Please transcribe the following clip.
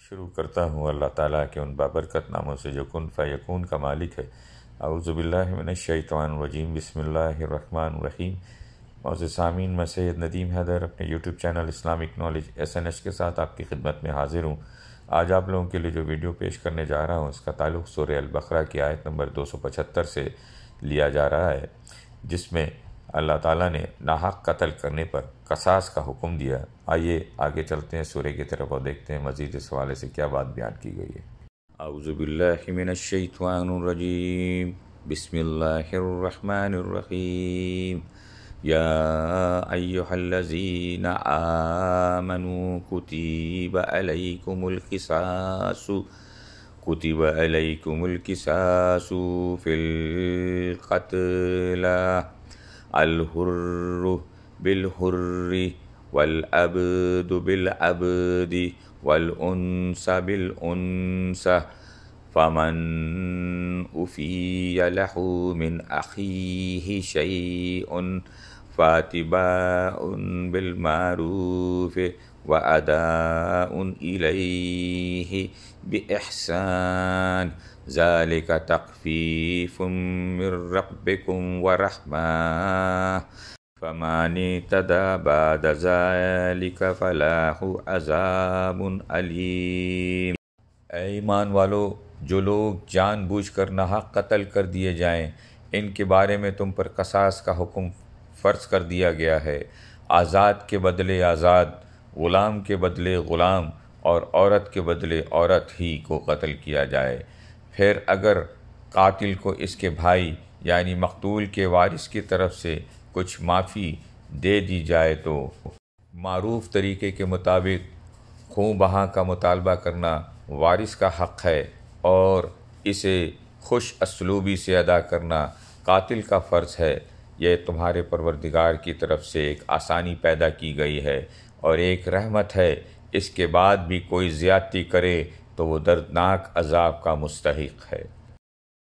شروع کرتا ہوں اللہ تعالیٰ کے ان بابرکت ناموں سے جو کن فیکون کا مالک ہے۔ اعوذ باللہ من الشیطان الرجیم، بسم اللہ الرحمن الرحیم۔ معزز سامعین، میں سید ندیم حیدر اپنے YouTube channel Islamic knowledge SNH کے ساتھ آپ کی خدمت میں حاضر ہوں۔ آج آپ لوگوں کے لیے جو ویڈیو پیش کرنے جا رہا ہوں اس کا تعلق سورہ البقرہ کی آیت نمبر 275 سے لیا جا رہا ہے، جس میں اللہ تعالیٰ نے ناحق قتل کرنے پر قصاص کا حکم دیا۔ آئیے آگے چلتے ہیں سورہ کی طرف اور دیکھتے ہیں مزید اس حوالے سے کیا بات بیان کی گئی ہے۔ اعوذ باللہ من الشیطان الرجیم، بسم اللہ الرحمن الرحیم۔ یا ایہا الذین آمنوا کتب علیکم القصاص فی القتل، الحر بالحر والعبد بالعبد والانثى بالانثى، فمن عفی له من اخیہ شیء فاتباع بالمعروف واداء الیہ بإحسان، ذلک تخفیف من ربکم ورحمہ، فمن اعتدی بعد ذلک فلہ عذاب علیم۔ اے ایمان والو، جو لوگ جان بوجھ کر ناحق قتل کر دیے جائیں ان کے بارے میں تم پر قصاص کا حکم فرض کر دیا گیا ہے۔ آزاد کے بدلے آزاد، غلام کے بدلے غلام اور عورت کے بدلے عورت ہی کو قتل کیا جائے۔ پھر اگر قاتل کو اس کے بھائی یعنی مقتول کے وارث کی طرف سے کچھ معافی دے دی جائے تو معروف طریقے کے مطابق خوں بہاں کا مطالبہ کرنا وارث کا حق ہے، اور اسے خوش اسلوبی سے ادا کرنا قاتل کا فرض ہے۔ یہ تمہارے پروردگار کی طرف سے ایک آسانی پیدا کی گئی ہے اور ایک رحمت ہے۔ اس کے بعد بھی کوئی زیادتی کرے تو وہ دردناک عذاب کا مستحق ہے۔